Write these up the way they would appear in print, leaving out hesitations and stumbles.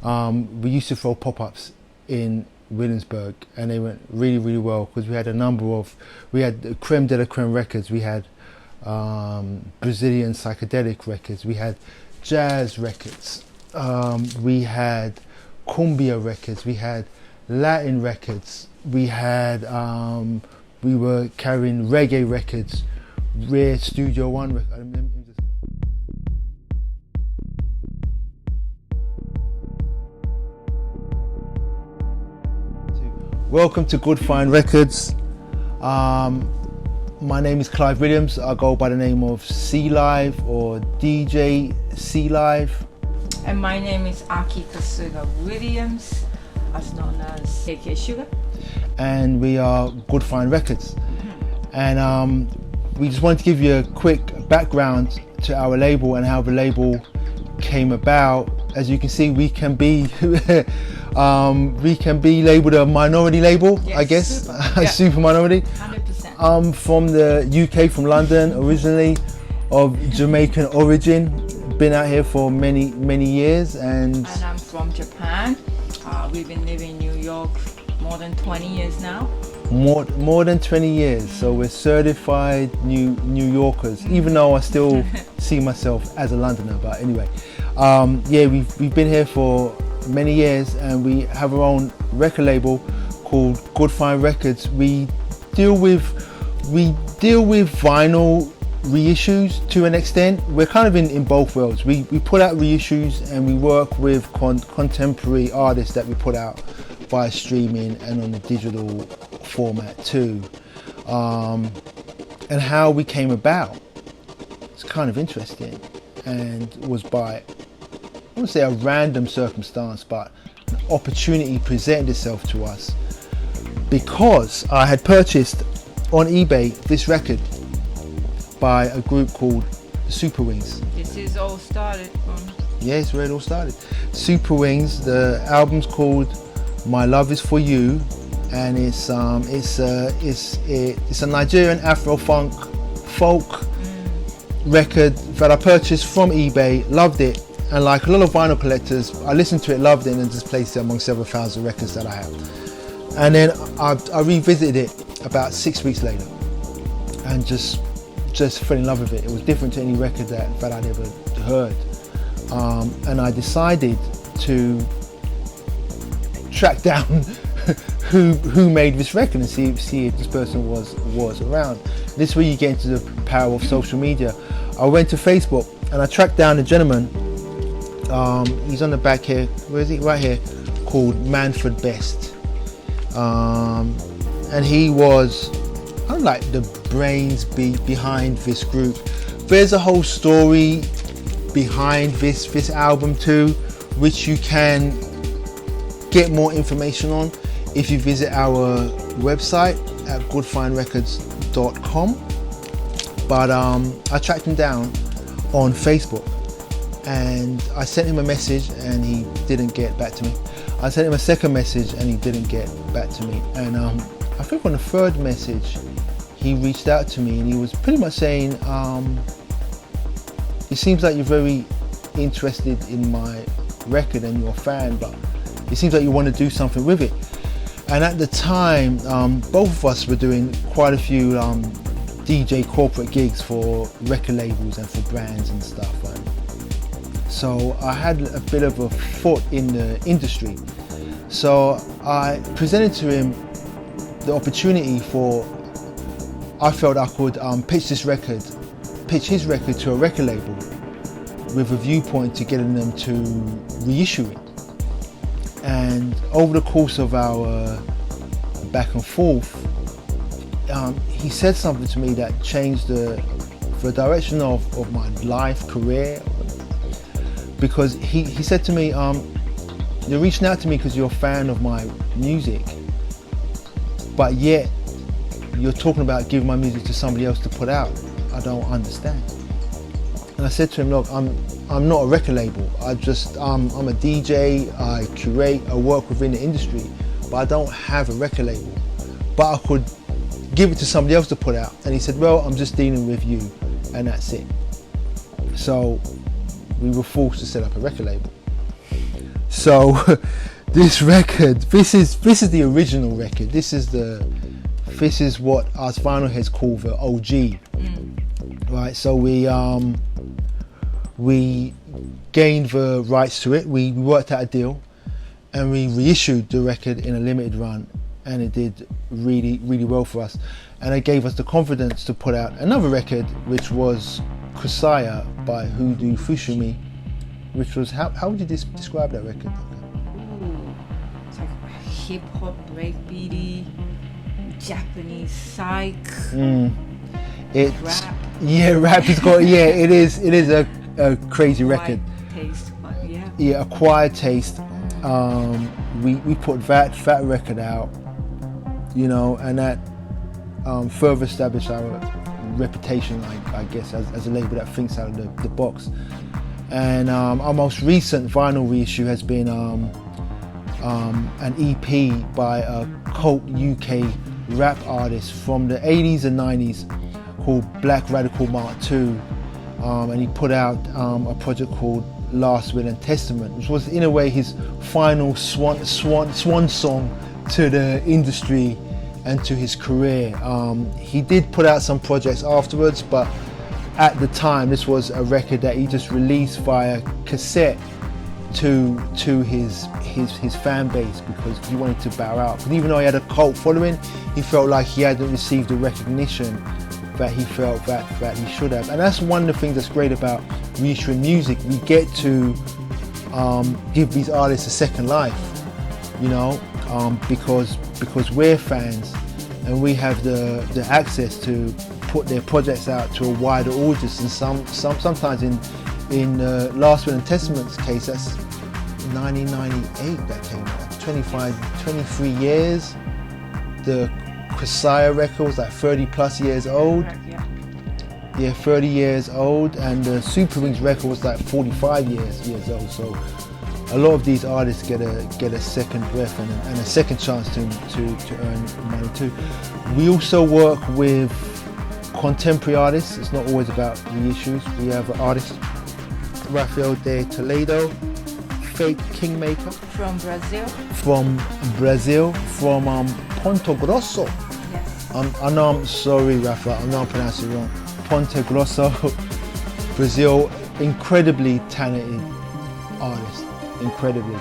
We used to throw pop-ups in Williamsburg, and they went really, really well because we had we had creme de la creme records, we had Brazilian psychedelic records, we had jazz records, we had cumbia records, we had Latin records, we were carrying reggae records, rare Studio One records. Welcome to Good Fine Records. My name is Clive Williams. I go by the name of C.Live or DJ C.Live. And my name is Akita Suga Williams, also known as AK Sugar. And we are Good Fine Records. And we just wanted to give you a quick background to our label and how the label came about. As you can see, we can be labeled a minority label, yes, I guess, super, super minority. 100%. I'm from the UK, from London, originally of Jamaican origin. Been out here for many, many years, and I'm from Japan. We've been living in New York more than 20 years now. More than 20 years, so we're certified New Yorkers, even though I still see myself as a Londoner, but anyway. Yeah, we've been here for many years, and we have our own record label called Good Fine Records. We deal with vinyl reissues to an extent. We're kind of in both worlds. We put out reissues, and we work with contemporary artists that we put out via streaming and on the digital format too. And how we came about, it's kind of interesting, and was by, I wouldn't say a random circumstance, but an opportunity presented itself to us because I had purchased on eBay this record by a group called the Super Wings. This is all started from... Yeah, it's where it all started. Super Wings, the album's called My Love Is For You, and it's a Nigerian Afro-funk folk record that I purchased from eBay, loved it, and like a lot of vinyl collectors, I listened to it, loved it, and just placed it among several thousand records that I have. And then I revisited it about 6 weeks later, and just fell in love with it. It was different to any record that I'd ever heard, and I decided to track down who made this record and see if this person was around. This is where you get into the power of social media. I went to Facebook and I tracked down a gentleman. He's on the back here. Where is he? Right here, called Manfred Best. And he was like the brains behind this group. There's a whole story behind this album too, which you can get more information on if you visit our website at goodfinerecords.com. But I tracked him down on Facebook, and I sent him a message and he didn't get back to me. I sent him a second message and he didn't get back to me. And I think on the third message he reached out to me, and he was pretty much saying, it seems like you're very interested in my record and you're a fan, but it seems like you want to do something with it. And at the time, both of us were doing quite a few DJ corporate gigs for record labels and for brands and stuff. So I had a bit of a foot in the industry. So I presented to him the opportunity I felt I could pitch his record to a record label with a viewpoint to getting them to reissue it. And over the course of our back and forth, he said something to me that changed the direction of my life, career. Because he said to me, you're reaching out to me because you're a fan of my music, but yet you're talking about giving my music to somebody else to put out. I don't understand. And I said to him, look, I'm not a record label. I'm a DJ, I curate, I work within the industry, but I don't have a record label. But I could give it to somebody else to put out. And he said, well, I'm just dealing with you, and that's it. So we were forced to set up a record label. So this record, this is the original record. This is what us vinyl heads call the OG. Right, so we gained the rights to it. We worked out a deal, and we reissued the record in a limited run, and it did really, really well for us. And it gave us the confidence to put out another record, which was Kusaya by Hoodoo Fushimi, which was, how would you describe that record? Ooh, it's like hip hop, breakbeaty, Japanese psych, rap. Yeah, rap has got, yeah, it is a crazy record. Taste, but yeah. Yeah, acquired taste. We put that record out, you know, and that further established our reputation, I guess, as a label that thinks out of the box. And our most recent vinyl reissue has been an EP by a cult UK rap artist from the 80s and 90s called Black Radical Mark II, and he put out a project called Last Will and Testament, which was in a way his final swan song to the industry and to his career. He did put out some projects afterwards, but at the time this was a record that he just released via cassette to his fan base, because he wanted to bow out. Because even though he had a cult following, he felt like he hadn't received the recognition that he felt that he should have. And that's one of the things that's great about reissuing music. We get to give these artists a second life, you know, because we're fans and we have the access to put their projects out to a wider audience. And sometimes in Last Will and Testament's case, that's 1998 that came out, 23 years. The Kusaya record was like 30 plus years old. Yeah, 30 years old, and the Super Wings record was like 45 years old. So a lot of these artists get a second breath and a second chance to earn money too. We also work with contemporary artists. It's not always about reissues. We have artists Rafael de Toledo, Fake Kingmaker From Brazil, from Ponto Grosso. Yes. I know, I'm sorry, Rafa, I know I'm pronouncing it wrong. Ponte Grosso, Brazil, incredibly talented artist, incredibly.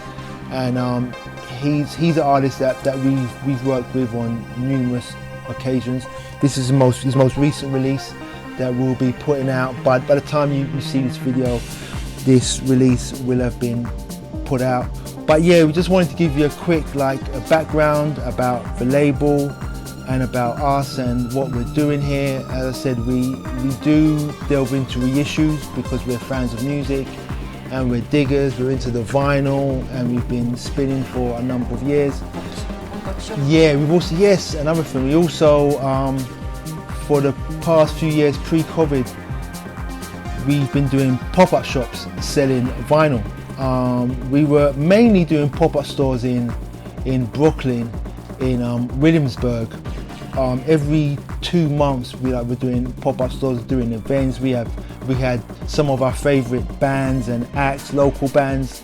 And he's an artist that we've worked with on numerous occasions. This is his most recent release that we'll be putting out. By the time you see this video, this release will have been put out. But yeah, we just wanted to give you a quick a background about the label and about us and what we're doing here. As I said, we do delve into reissues because we're fans of music and we're diggers. We're into the vinyl and we've been spinning for a number of years. Yeah, we've also, yes, another thing, we also, for the past few years pre-COVID, we've been doing pop-up shops selling vinyl. We were mainly doing pop-up stores in Brooklyn, in Williamsburg. Every 2 months we're doing pop-up stores, doing events. We had some of our favorite bands and acts, local bands,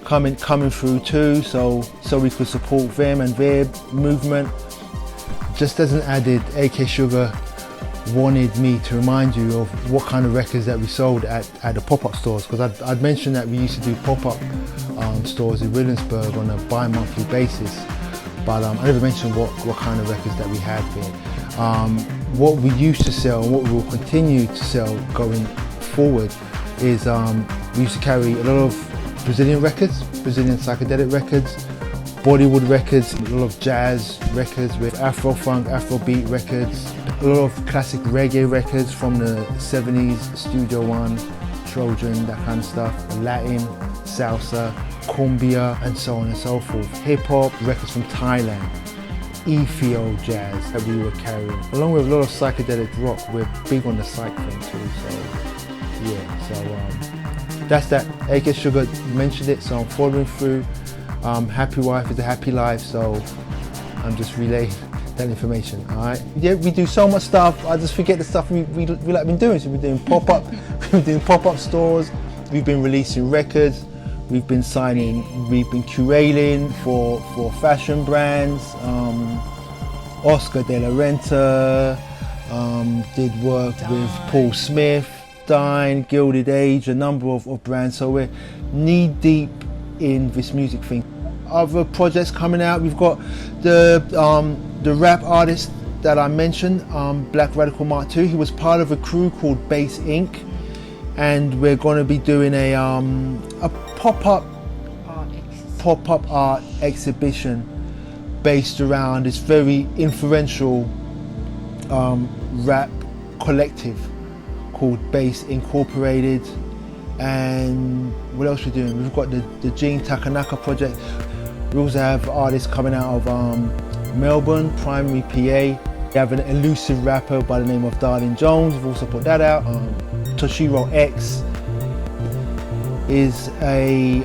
coming through too, so we could support them and their movement. Just as an added, AK Sugar wanted me to remind you of what kind of records that we sold at the pop-up stores, because I'd mentioned that we used to do pop-up stores in Williamsburg on a bi-monthly basis, but I never mentioned what kind of records that we had there. What we used to sell and what we will continue to sell going forward is we used to carry a lot of Brazilian records, Brazilian psychedelic records, Bollywood records, a lot of jazz records with Afro-funk, Afro-beat records, a lot of classic reggae records from the 70s, Studio One, Trojan, that kind of stuff, Latin, salsa, cumbia, and so on and so forth. Hip-hop, records from Thailand, Ethio jazz that we were carrying, along with a lot of psychedelic rock. We're big on the psych thing too, so yeah, that's that. AK Sugar mentioned it, so I'm following through. Happy wife is a happy life, so I'm just relaying that information, alright? Yeah, we do so much stuff, I just forget the stuff we like been doing. So we've been doing pop-up, we've been doing pop-up stores, we've been releasing records, We've been signing, we've been curating for fashion brands. Oscar de la Renta, did work with Paul Smith, Dine, Gilded Age, a number of brands. So we're knee deep in this music thing. Other projects coming out, we've got the rap artist that I mentioned, Black Radical Mark II. He was part of a crew called Bass Inc. And we're going to be doing a pop-up art exhibition based around this very influential rap collective called Bass Incorporated. And what else we're doing? We've got the Gene Takanaka project. We also have artists coming out of Melbourne, Primary PA. We have an elusive rapper by the name of Darlin Jones. We've also put that out. Toshiro X is a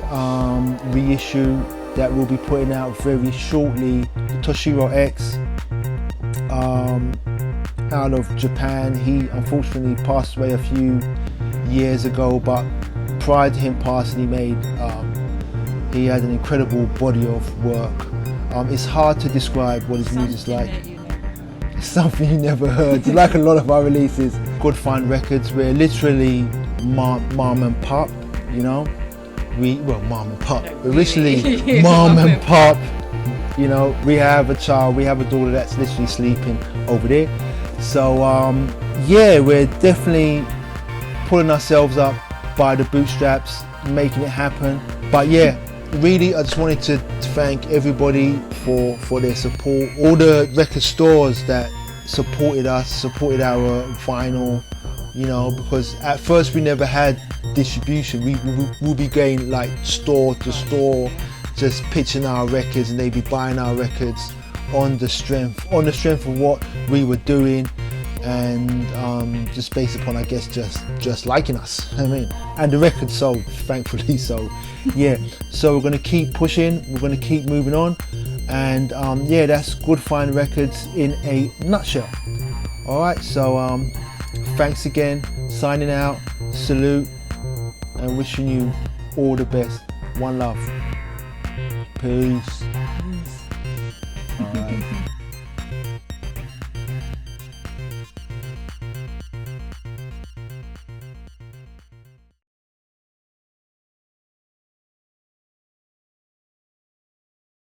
reissue that we'll be putting out very shortly. Toshiro X, out of Japan. He unfortunately passed away a few years ago, but prior to him passing, he had an incredible body of work. It's hard to describe what his music's like. It's something you never heard. Like a lot of our releases. Good Fun Records, we're literally mom and pop, you know. Mom and pop. We're literally mom and pop. You know, we have a child, we have a daughter that's literally sleeping over there. So yeah, we're definitely pulling ourselves up by the bootstraps, making it happen. But yeah, really, I just wanted to thank everybody for their support. All the record stores that supported us, supported our vinyl, you know, because at first we never had distribution. We'll be going like store to store, just pitching our records, and they'd be buying our records on the strength of what we were doing, and just based upon, I guess, just liking us. I mean, and the record sold, thankfully. So yeah, so we're going to keep pushing, we're going to keep moving on, and yeah, that's Good Fine Records in a nutshell. All right, so thanks again, signing out, salute, and wishing you all the best. One love. Peace.